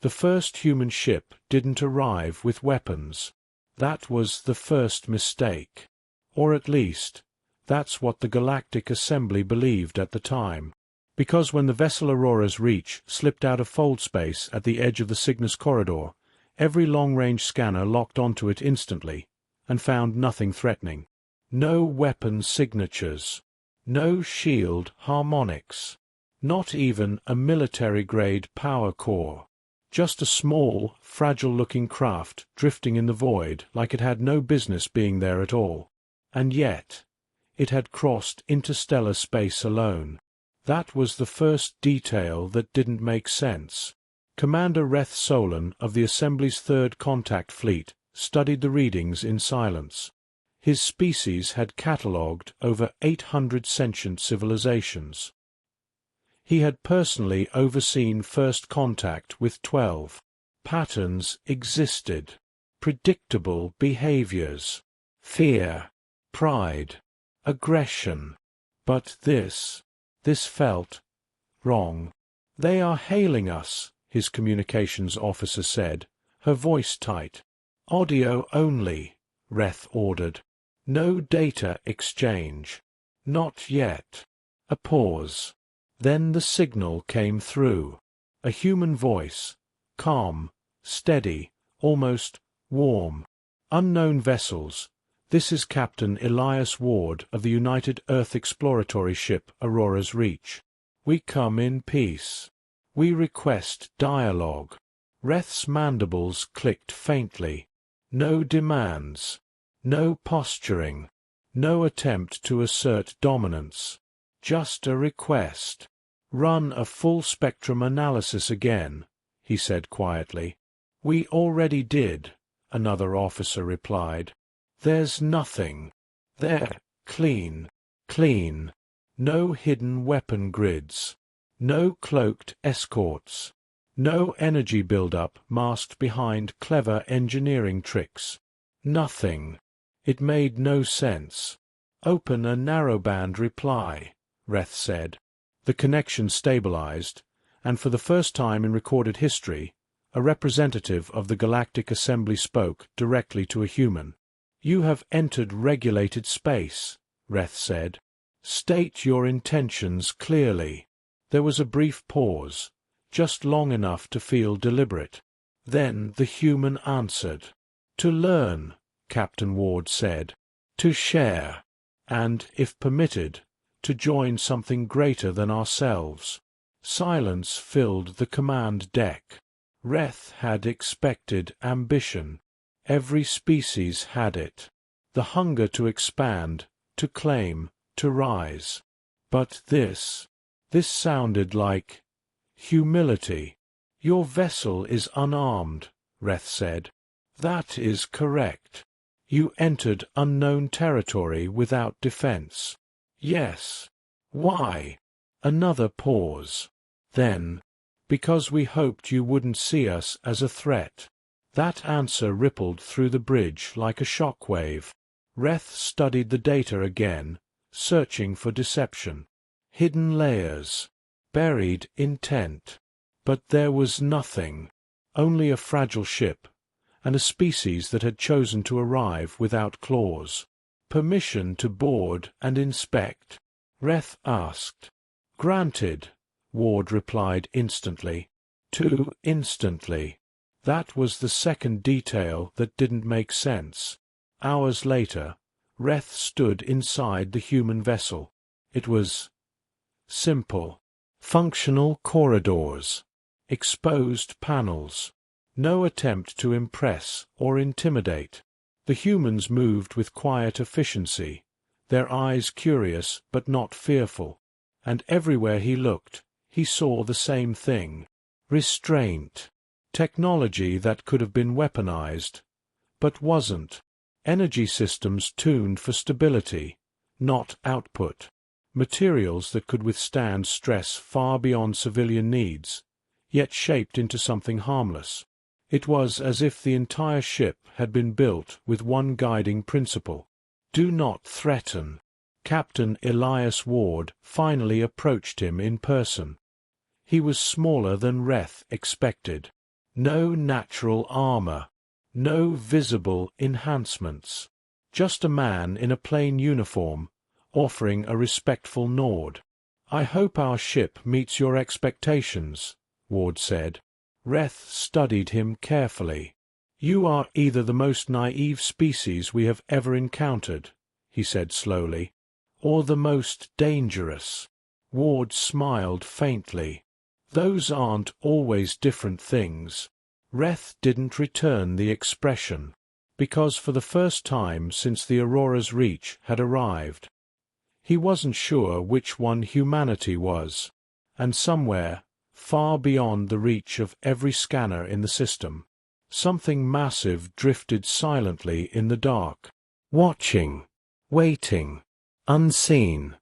The first human ship didn't arrive with weapons. That was the first mistake. Or at least, that's what the Galactic Assembly believed at the time. Because when the vessel Aurora's Reach slipped out of fold space at the edge of the Cygnus corridor, every long-range scanner locked onto it instantly, and found nothing threatening. No weapon signatures. No shield harmonics. Not even a military-grade power core. Just a small, fragile-looking craft drifting in the void like it had no business being there at all. And yet, it had crossed interstellar space alone. That was the first detail that didn't make sense. Commander Reth Solon of the Assembly's Third Contact Fleet studied the readings in silence. His species had catalogued over 800 sentient civilizations. He had personally overseen first contact with 12. Patterns existed. Predictable behaviors. Fear. Pride. Aggression. But this felt wrong. "They are hailing us," his communications officer said, her voice tight. "Audio only," Reth ordered. "No data exchange. Not yet." A pause. Then the signal came through. A human voice. Calm, steady, almost warm. "Unknown vessels. This is Captain Elias Ward of the United Earth exploratory ship Aurora's Reach. We come in peace. We request dialogue." Reth's mandibles clicked faintly. No demands. No posturing. No attempt to assert dominance. Just a request. "Run a full-spectrum analysis again," he said quietly. "We already did," another officer replied. "There's nothing. They're clean. Clean. No hidden weapon grids. No cloaked escorts. No energy buildup masked behind clever engineering tricks. Nothing." It made no sense. "Open a narrowband reply," Reth said. The connection stabilized, and for the first time in recorded history, a representative of the Galactic Assembly spoke directly to a human. "You have entered regulated space," Reth said. "State your intentions clearly." There was a brief pause, just long enough to feel deliberate. Then the human answered. "To learn," Captain Ward said. "To share. And, if permitted, to join something greater than ourselves." Silence filled the command deck. Reth had expected ambition. Every species had it. The hunger to expand, to claim, to rise. But this sounded like humility. "Your vessel is unarmed," Reth said. "That is correct. You entered unknown territory without defense." "Yes." "Why?" Another pause. Then, "Because we hoped you wouldn't see us as a threat." That answer rippled through the bridge like a shock wave. Reth studied the data again, searching for deception. Hidden layers. Buried intent. But there was nothing. Only a fragile ship, and a species that had chosen to arrive without claws. "Permission to board and inspect?" Reth asked. "Granted," Ward replied instantly. Too instantly. That was the second detail that didn't make sense. Hours later, Reth stood inside the human vessel. It was simple. Functional corridors. Exposed panels. No attempt to impress or intimidate. The humans moved with quiet efficiency, their eyes curious but not fearful, and everywhere he looked, he saw the same thing. Restraint. Technology that could have been weaponized, but wasn't. Energy systems tuned for stability, not output. Materials that could withstand stress far beyond civilian needs, yet shaped into something harmless. It was as if the entire ship had been built with one guiding principle. Do not threaten. Captain Elias Ward finally approached him in person. He was smaller than Reth expected. No natural armor. No visible enhancements. Just a man in a plain uniform, offering a respectful nod. "I hope our ship meets your expectations," Ward said. Reth studied him carefully. "You are either the most naive species we have ever encountered," he said slowly, "or the most dangerous." Ward smiled faintly. "Those aren't always different things." Reth didn't return the expression, because for the first time since the Aurora's reach had arrived, he wasn't sure which one humanity was, and somewhere, far beyond the reach of every scanner in the system, something massive drifted silently in the dark, watching, waiting, unseen.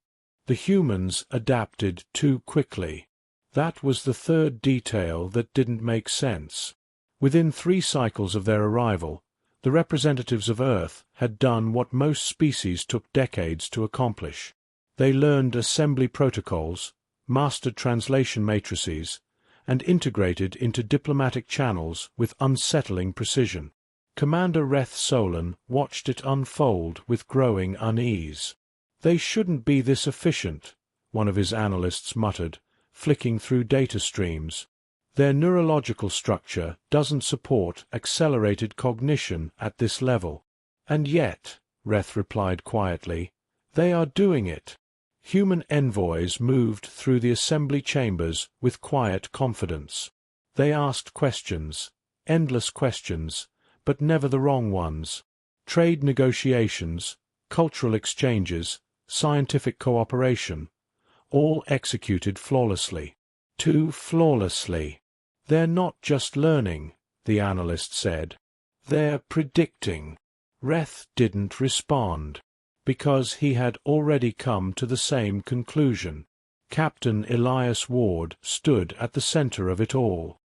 The humans adapted too quickly. That was the third detail that didn't make sense. Within 3 cycles of their arrival, the representatives of Earth had done what most species took decades to accomplish. They learned assembly protocols, mastered translation matrices, and integrated into diplomatic channels with unsettling precision. Commander Reth Solon watched it unfold with growing unease. "They shouldn't be this efficient," one of his analysts muttered, flicking through data streams. "Their neurological structure doesn't support accelerated cognition at this level." "And yet," Reth replied quietly, "they are doing it." Human envoys moved through the assembly chambers with quiet confidence. They asked questions, endless questions, but never the wrong ones. Trade negotiations, cultural exchanges, scientific cooperation, all executed flawlessly. Too flawlessly. "They're not just learning," the analyst said. "They're predicting." Reth didn't respond, because he had already come to the same conclusion. Captain Elias Ward stood at the center of it all.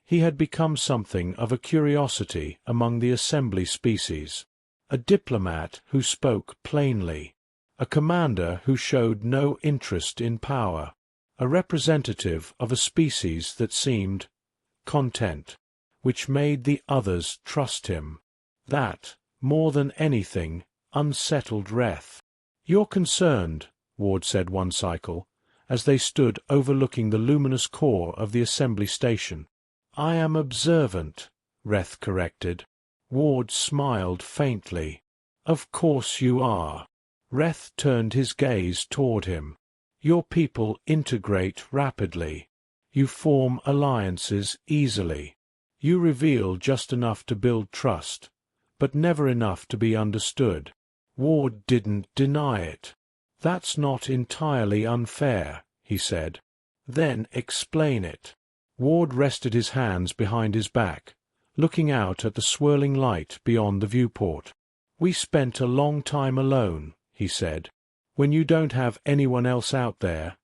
He had become something of a curiosity among the assembly species, a diplomat who spoke plainly, a commander who showed no interest in power, a representative of a species that seemed content, which made the others trust him. That, more than anything, unsettled Reth. "You're concerned," Ward said one cycle, as they stood overlooking the luminous core of the assembly station. "I am observant," Reth corrected. Ward smiled faintly. "Of course you are." Reth turned his gaze toward him. "Your people integrate rapidly. You form alliances easily. You reveal just enough to build trust, but never enough to be understood." Ward didn't deny it. "That's not entirely unfair," he said. "Then explain it." Ward rested his hands behind his back, looking out at the swirling light beyond the viewport. "We spent a long time alone," he said. "When you don't have anyone else out there,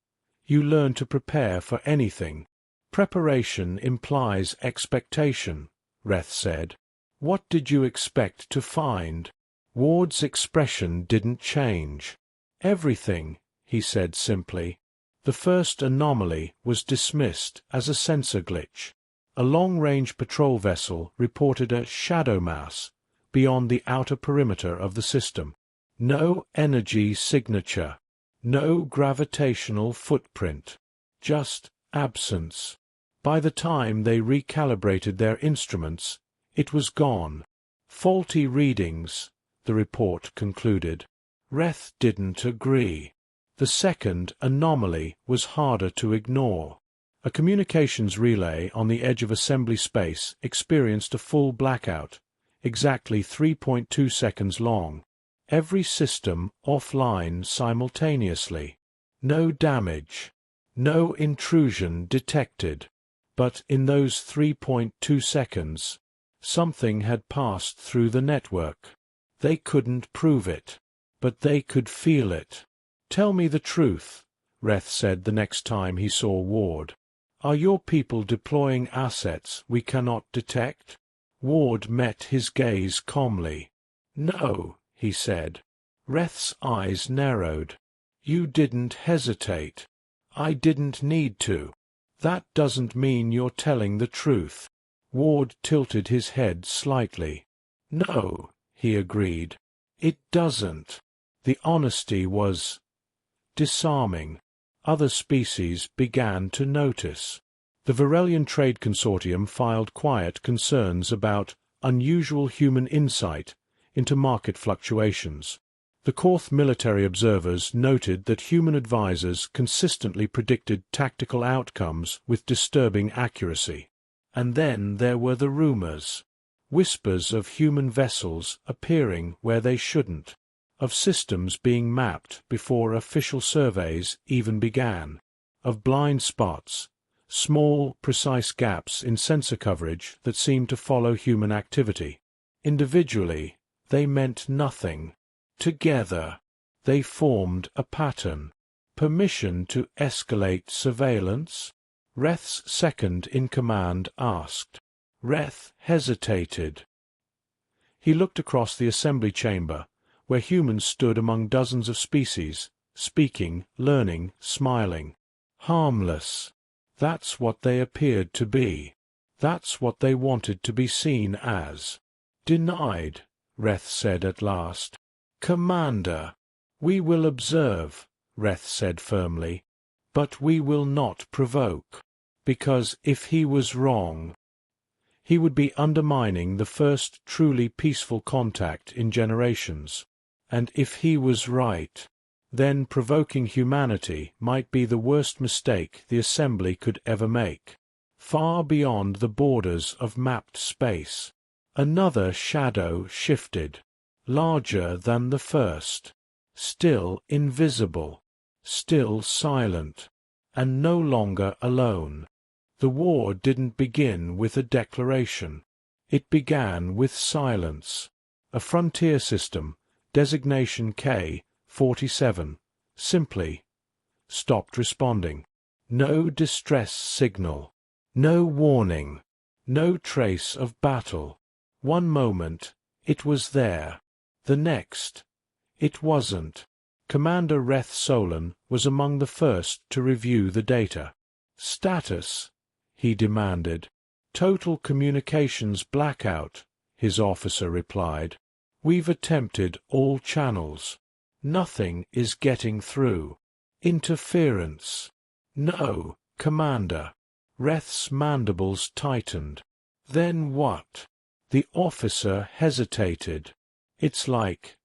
you learn to prepare for anything." "Preparation implies expectation," Reth said. "What did you expect to find?" Ward's expression didn't change. "Everything," he said simply. The first anomaly was dismissed as a sensor glitch. A long-range patrol vessel reported a shadow mass beyond the outer perimeter of the system. No energy signature, no gravitational footprint, just absence. By the time they recalibrated their instruments, it was gone. "Faulty readings," the report concluded. Reth didn't agree. The second anomaly was harder to ignore. A communications relay on the edge of assembly space experienced a full blackout, exactly 3.2 seconds long. Every system offline simultaneously. No damage. No intrusion detected. But in those 3.2 seconds, something had passed through the network. They couldn't prove it, but they could feel it. "Tell me the truth," Reth said the next time he saw Ward. "Are your people deploying assets we cannot detect?" Ward met his gaze calmly. "No," he said. Reth's eyes narrowed. "You didn't hesitate. I didn't need to. That doesn't mean you're telling the truth. Ward tilted his head slightly. No, he agreed. It doesn't. The honesty was disarming. Other species began to notice. The Varelian Trade Consortium filed quiet concerns about unusual human insight into market fluctuations. The Korth military observers noted that human advisors consistently predicted tactical outcomes with disturbing accuracy. And then there were the rumors. Whispers of human vessels appearing where they shouldn't, of systems being mapped before official surveys even began, of blind spots, small, precise gaps in sensor coverage that seemed to follow human activity. Individually, they meant nothing. Together, they formed a pattern. Permission to escalate surveillance? Reth's second-in-command asked. Reth hesitated. He looked across the assembly chamber, where humans stood among dozens of species, speaking, learning, smiling. Harmless. That's what they appeared to be. That's what they wanted to be seen as. Denied, Reth said at last. Commander, we will observe, Reth said firmly, but we will not provoke, because if he was wrong, he would be undermining the first truly peaceful contact in generations. And if he was right, then provoking humanity might be the worst mistake the Assembly could ever make. Far beyond the borders of mapped space, another shadow shifted, larger than the first, still invisible, still silent, and no longer alone. The war didn't begin with a declaration. It began with silence. A frontier system, designation K-47, simply stopped responding. No distress signal, no warning, no trace of battle. One moment, it was there. The next, it wasn't. Commander Reth Solon was among the first to review the data. Status, he demanded. Total communications blackout, his officer replied. We've attempted all channels. Nothing is getting through. Interference. No, Commander. Reth's mandibles tightened. Then what? The officer hesitated. It's like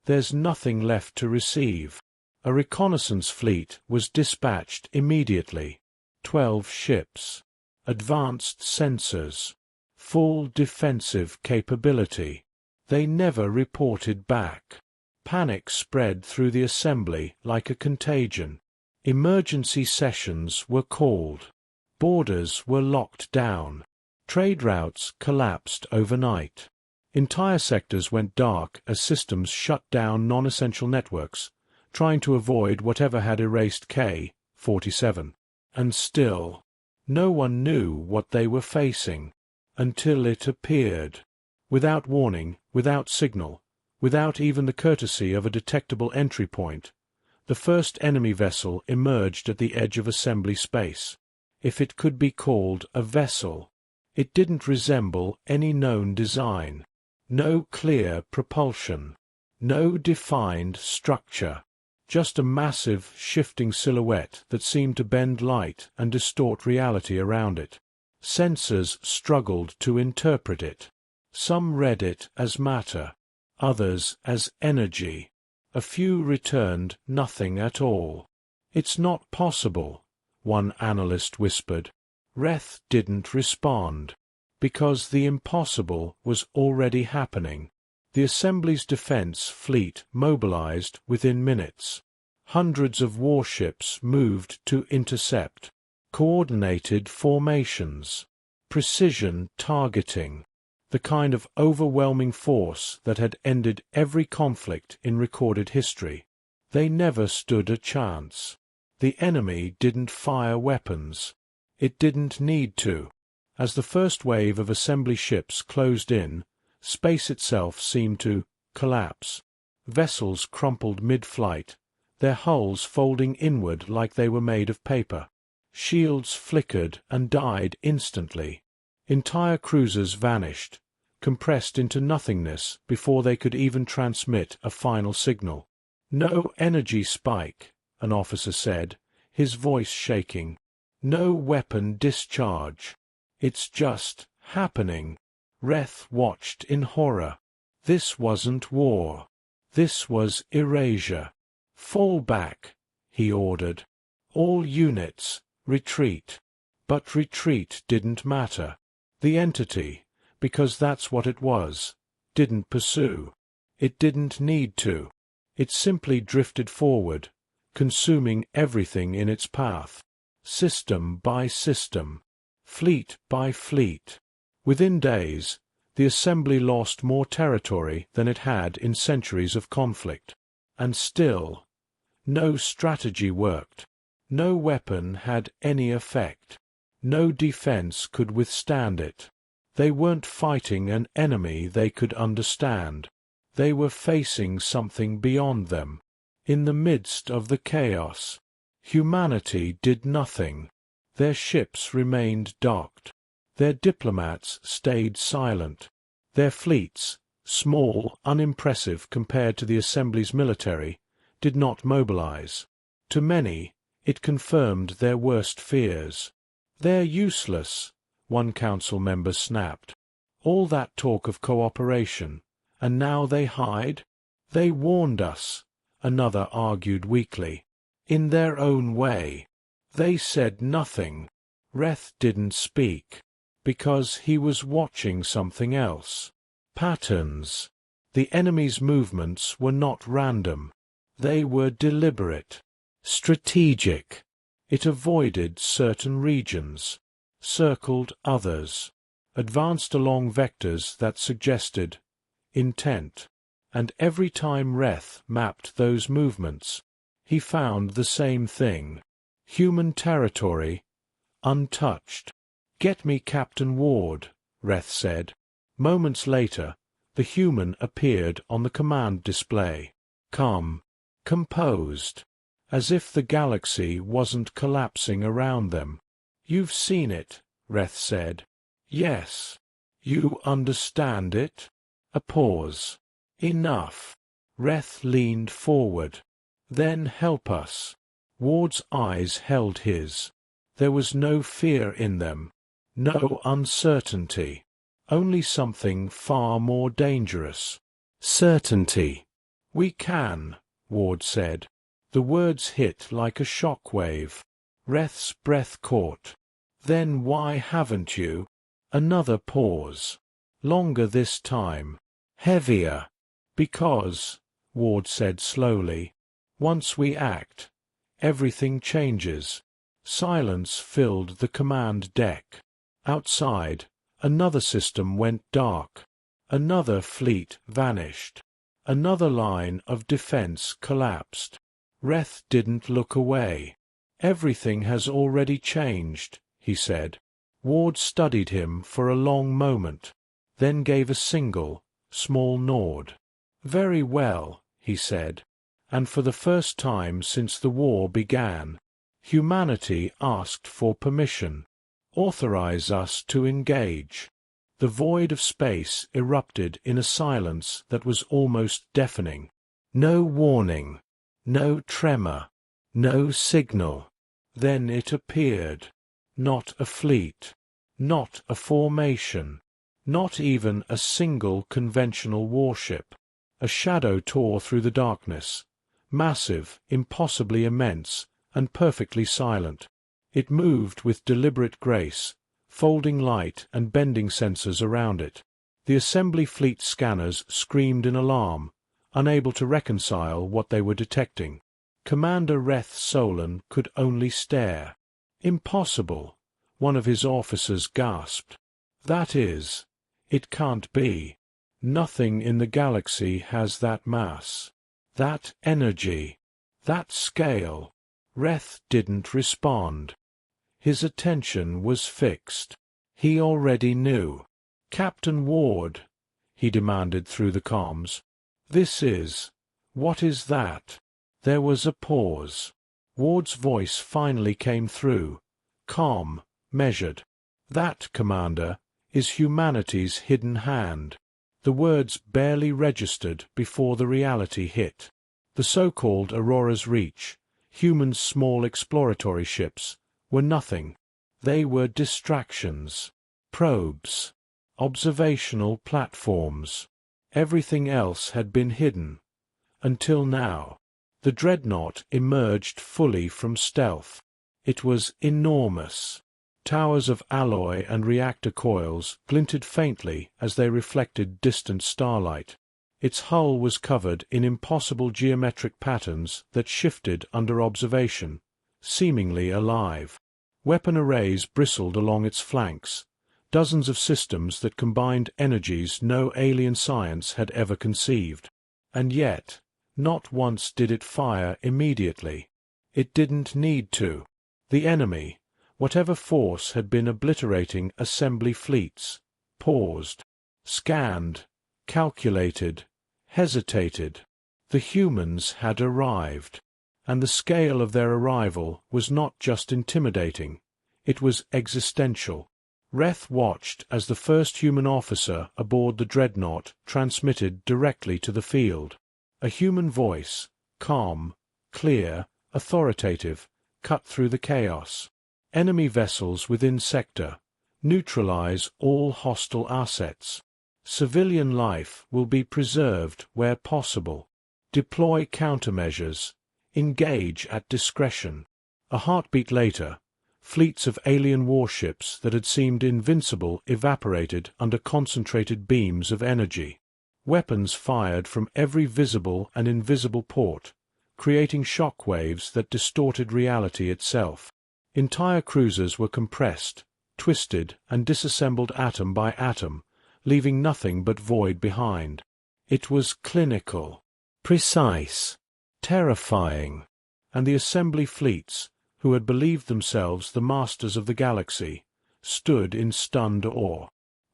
there's nothing left to receive. A reconnaissance fleet was dispatched immediately. 12 ships. Advanced sensors. Full defensive capability. They never reported back. Panic spread through the assembly like a contagion. Emergency sessions were called. Borders were locked down. Trade routes collapsed overnight. Entire sectors went dark as systems shut down non-essential networks, trying to avoid whatever had erased K-47. And still, no one knew what they were facing, until it appeared. Without warning, without signal, without even the courtesy of a detectable entry point, the first enemy vessel emerged at the edge of assembly space. If it could be called a vessel, it didn't resemble any known design. No clear propulsion, no defined structure, just a massive, shifting silhouette that seemed to bend light and distort reality around it. Sensors struggled to interpret it. Some read it as matter, others as energy. A few returned nothing at all. It's not possible, one analyst whispered. Reth didn't respond, because the impossible was already happening. The Assembly's defense fleet mobilized within minutes. Hundreds of warships moved to intercept. Coordinated formations. Precision targeting. The kind of overwhelming force that had ended every conflict in recorded history. They never stood a chance. The enemy didn't fire weapons. It didn't need to. As the first wave of assembly ships closed in, space itself seemed to collapse. Vessels crumpled mid-flight, their hulls folding inward like they were made of paper. Shields flickered and died instantly. Entire cruisers vanished, compressed into nothingness before they could even transmit a final signal. "No energy spike," an officer said, his voice shaking. "No weapon discharge. It's just happening." Reth watched in horror. This wasn't war. This was erasure. "Fall back," he ordered. "All units, retreat." But retreat didn't matter. The entity, because that's what it was, didn't pursue. It didn't need to. It simply drifted forward, consuming everything in its path. System by system. Fleet by fleet. Within days, the assembly lost more territory than it had in centuries of conflict. And still, no strategy worked. No weapon had any effect. No defense could withstand it. They weren't fighting an enemy they could understand. They were facing something beyond them. In the midst of the chaos, humanity did nothing. Their ships remained docked. Their diplomats stayed silent. Their fleets, small, unimpressive compared to the Assembly's military, did not mobilize. To many, it confirmed their worst fears. "They're useless," one council member snapped. "All that talk of cooperation, and now they hide?" "They warned us," another argued weakly. "In their own way. They said nothing." Reth didn't speak, because he was watching something else. Patterns. The enemy's movements were not random. They were deliberate. Strategic. It avoided certain regions, circled others, advanced along vectors that suggested intent, and every time Reth mapped those movements, he found the same thing: human territory, untouched. "Get me Captain Ward," Reth said. Moments later, the human appeared on the command display, calm, composed, as if the galaxy wasn't collapsing around them. "You've seen it," Reth said. "Yes. You understand it?" A pause. "Enough." Reth leaned forward. "Then help us." Ward's eyes held his. There was no fear in them, no uncertainty, only something far more dangerous. Certainty. "We can," Ward said. The words hit like a shock wave. Reth's breath caught. "Then why haven't you?" Another pause. Longer this time. Heavier. "Because," Ward said slowly, "once we act, everything changes." Silence filled the command deck. Outside, another system went dark. Another fleet vanished. Another line of defense collapsed. Reth didn't look away. "Everything has already changed," he said. Ward studied him for a long moment, then gave a single, small nod. "Very well," he said. "And for the first time since the war began, humanity asked for permission. Authorize us to engage." The void of space erupted in a silence that was almost deafening. No warning. No tremor, no signal. Then it appeared. Not a fleet, not a formation, not even a single conventional warship. A shadow tore through the darkness, massive, impossibly immense, and perfectly silent. It moved with deliberate grace, folding light and bending sensors around it. The assembly fleet scanners screamed in alarm, unable to reconcile what they were detecting. Commander Reth Solon could only stare. "Impossible," one of his officers gasped. "That is, it can't be. Nothing in the galaxy has that mass, that energy, that scale." Reth didn't respond. His attention was fixed. He already knew. "Captain Ward," he demanded through the comms. What is that?" There was a pause. Ward's voice finally came through, calm, measured. That, Commander, is humanity's hidden hand. The words barely registered before the reality hit. The so-called Aurora's Reach, humans' small exploratory ships, were nothing. They were distractions, probes, observational platforms. Everything else had been hidden. Until now. The Dreadnought emerged fully from stealth. It was enormous. Towers of alloy and reactor coils glinted faintly as they reflected distant starlight. Its hull was covered in impossible geometric patterns that shifted under observation, seemingly alive. Weapon arrays bristled along its flanks, dozens of systems that combined energies no alien science had ever conceived. And yet, not once did it fire immediately. It didn't need to. The enemy, whatever force had been obliterating assembly fleets, paused, scanned, calculated, hesitated. The humans had arrived, and the scale of their arrival was not just intimidating, it was existential. Reth watched as the first human officer aboard the Dreadnought transmitted directly to the field. A human voice, calm, clear, authoritative, cut through the chaos. Enemy vessels within sector. Neutralize all hostile assets. Civilian life will be preserved where possible. Deploy countermeasures. Engage at discretion. A heartbeat later, fleets of alien warships that had seemed invincible evaporated under concentrated beams of energy. Weapons fired from every visible and invisible port, creating shock waves that distorted reality itself. Entire cruisers were compressed, twisted, and disassembled atom by atom, leaving nothing but void behind. It was clinical, precise, terrifying, and the assembly fleets, who had believed themselves the masters of the galaxy, stood in stunned awe.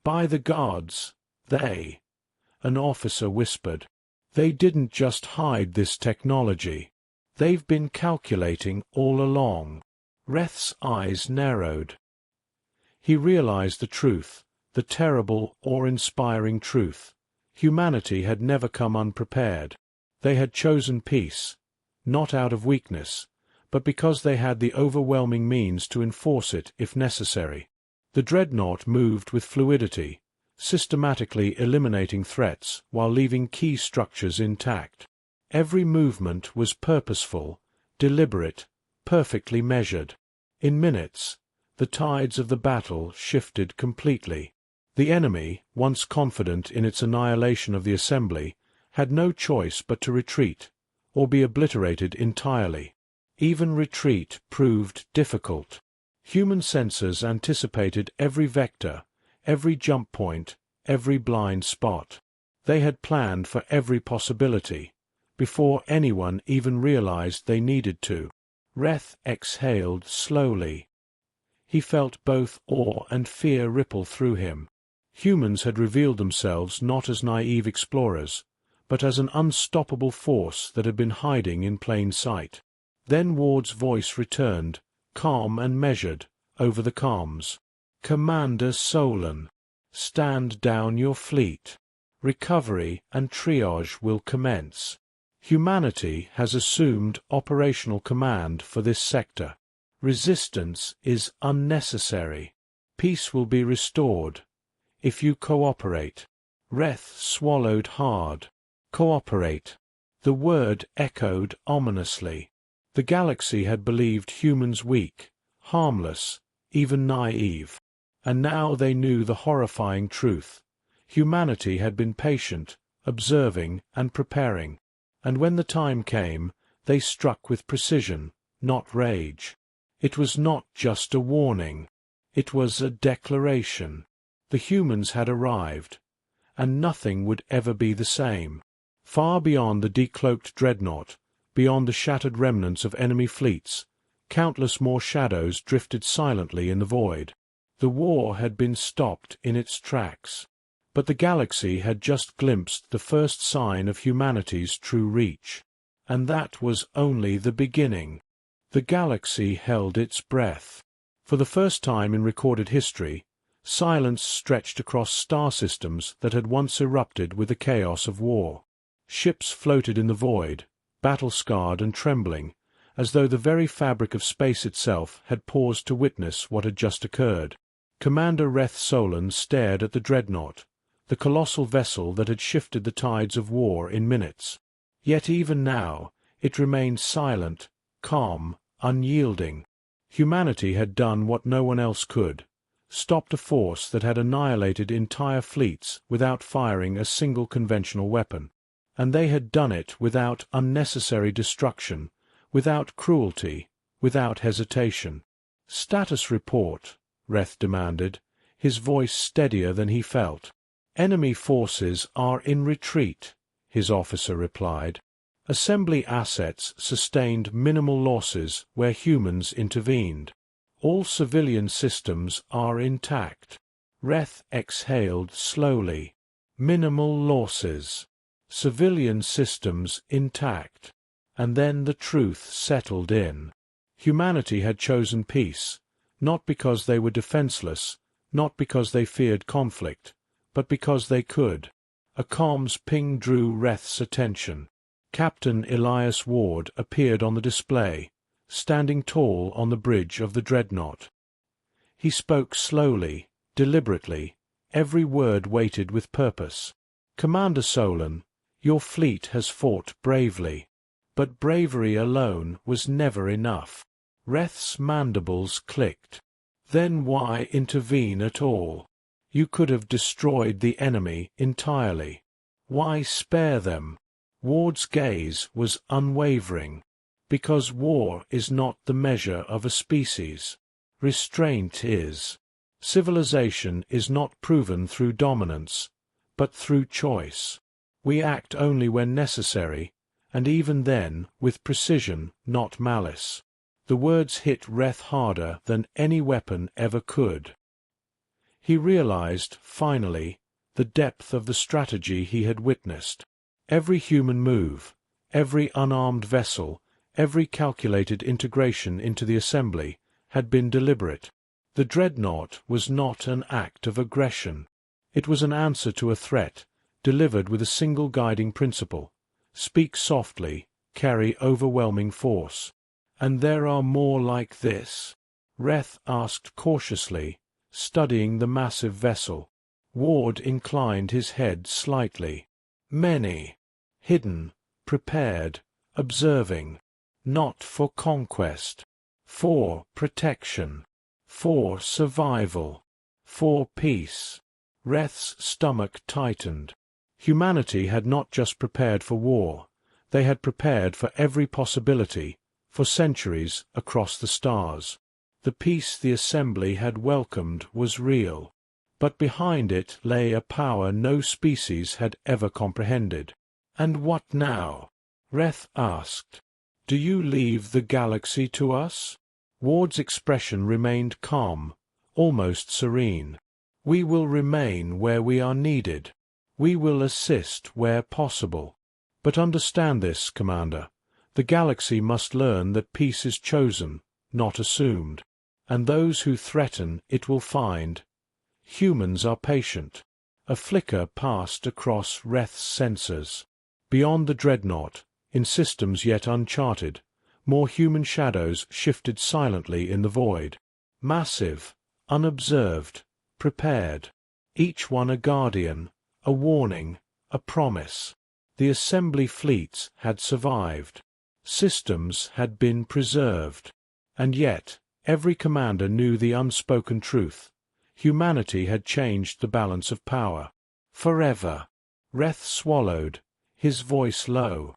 By the gods, an officer whispered, they didn't just hide this technology. They've been calculating all along. Reth's eyes narrowed. He realized the truth, the terrible, awe-inspiring truth. Humanity had never come unprepared. They had chosen peace, not out of weakness, but because they had the overwhelming means to enforce it if necessary. The Dreadnought moved with fluidity, systematically eliminating threats while leaving key structures intact. Every movement was purposeful, deliberate, perfectly measured. In minutes, the tides of the battle shifted completely. The enemy, once confident in its annihilation of the assembly, had no choice but to retreat, or be obliterated entirely. Even retreat proved difficult. Human sensors anticipated every vector, every jump point, every blind spot. They had planned for every possibility, before anyone even realized they needed to. Reth exhaled slowly. He felt both awe and fear ripple through him. Humans had revealed themselves not as naive explorers, but as an unstoppable force that had been hiding in plain sight. Then Ward's voice returned, calm and measured, over the comms. Commander Solon, stand down your fleet. Recovery and triage will commence. Humanity has assumed operational command for this sector. Resistance is unnecessary. Peace will be restored if you cooperate. Reth swallowed hard. Cooperate. The word echoed ominously. The galaxy had believed humans weak, harmless, even naive. And now they knew the horrifying truth. Humanity had been patient, observing, and preparing. And when the time came, they struck with precision, not rage. It was not just a warning. It was a declaration. The humans had arrived, and nothing would ever be the same. Far beyond the decloaked Dreadnought, beyond the shattered remnants of enemy fleets, countless more shadows drifted silently in the void. The war had been stopped in its tracks. But the galaxy had just glimpsed the first sign of humanity's true reach. And that was only the beginning. The galaxy held its breath. For the first time in recorded history, silence stretched across star systems that had once erupted with the chaos of war. Ships floated in the void, battle-scarred and trembling, as though the very fabric of space itself had paused to witness what had just occurred. Commander Reth Solon stared at the Dreadnought, the colossal vessel that had shifted the tides of war in minutes. Yet even now, it remained silent, calm, unyielding. Humanity had done what no one else could, stopped a force that had annihilated entire fleets without firing a single conventional weapon. And they had done it without unnecessary destruction, without cruelty, without hesitation. "Status report," Reth demanded, his voice steadier than he felt. "Enemy forces are in retreat," his officer replied. "Assembly assets sustained minimal losses where humans intervened. All civilian systems are intact." Reth exhaled slowly. Minimal losses. Civilian systems intact. And then the truth settled in. Humanity had chosen peace, not because they were defenseless, not because they feared conflict, but because they could. A comms ping drew Reth's attention. Captain Elias Ward appeared on the display, standing tall on the bridge of the Dreadnought. He spoke slowly, deliberately, every word weighted with purpose. "Commander Solon, your fleet has fought bravely. But bravery alone was never enough." Reth's mandibles clicked. "Then why intervene at all? You could have destroyed the enemy entirely. Why spare them?" Ward's gaze was unwavering. "Because war is not the measure of a species. Restraint is. Civilization is not proven through dominance, but through choice. We act only when necessary, and even then with precision, not malice." The words hit Reth harder than any weapon ever could. He realized, finally, the depth of the strategy he had witnessed. Every human move, every unarmed vessel, every calculated integration into the assembly had been deliberate. The Dreadnought was not an act of aggression. It was an answer to a threat, delivered with a single guiding principle: speak softly, carry overwhelming force. "And there are more like this?" Reth asked cautiously, studying the massive vessel. Ward inclined his head slightly. "Many. Hidden, prepared, observing. Not for conquest. For protection. For survival. For peace." Reth's stomach tightened. Humanity had not just prepared for war. They had prepared for every possibility, for centuries across the stars. The peace the assembly had welcomed was real. But behind it lay a power no species had ever comprehended. "And what now?" Reth asked. "Do you leave the galaxy to us?" Ward's expression remained calm, almost serene. "We will remain where we are needed. We will assist where possible. But understand this, Commander. The galaxy must learn that peace is chosen, not assumed. And those who threaten it will find. Humans are patient." A flicker passed across Reth's sensors. Beyond the Dreadnought, in systems yet uncharted, more human shadows shifted silently in the void. Massive, unobserved, prepared. Each one a guardian, a warning, a promise. The assembly fleets had survived. Systems had been preserved. And yet, every commander knew the unspoken truth. Humanity had changed the balance of power. Forever. Reth swallowed, his voice low.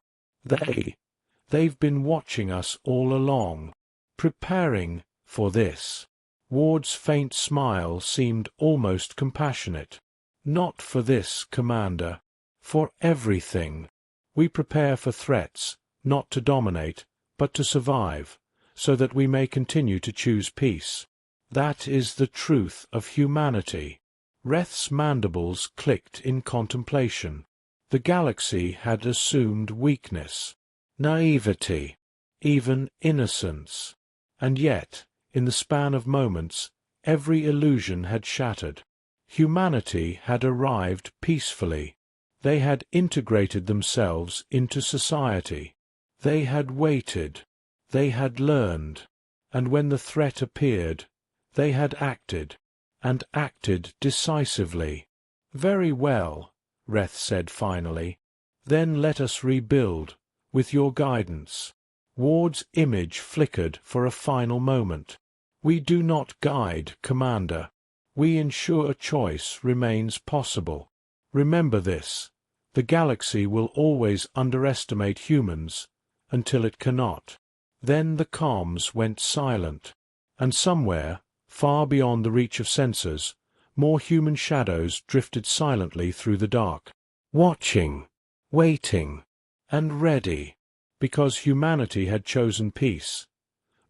They've been watching us all along. Preparing for this." Ward's faint smile seemed almost compassionate. "Not for this, Commander. For everything. We prepare for threats, not to dominate, but to survive, so that we may continue to choose peace. That is the truth of humanity." Reth's mandibles clicked in contemplation. The galaxy had assumed weakness, naivety, even innocence. And yet, In the span of moments, every illusion had shattered. Humanity had arrived peacefully. They had integrated themselves into society. They had waited. They had learned. And when the threat appeared, they had acted, and acted decisively. "Very well," Reth said finally. "Then let us rebuild, with your guidance." Ward's image flickered for a final moment. "We do not guide, Commander. We ensure choice remains possible. Remember this. The galaxy will always underestimate humans until it cannot." Then the comms went silent, and somewhere, far beyond the reach of sensors, more human shadows drifted silently through the dark, watching, waiting, and ready, because humanity had chosen peace.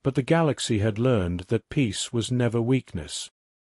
But the galaxy had learned that peace was never weakness.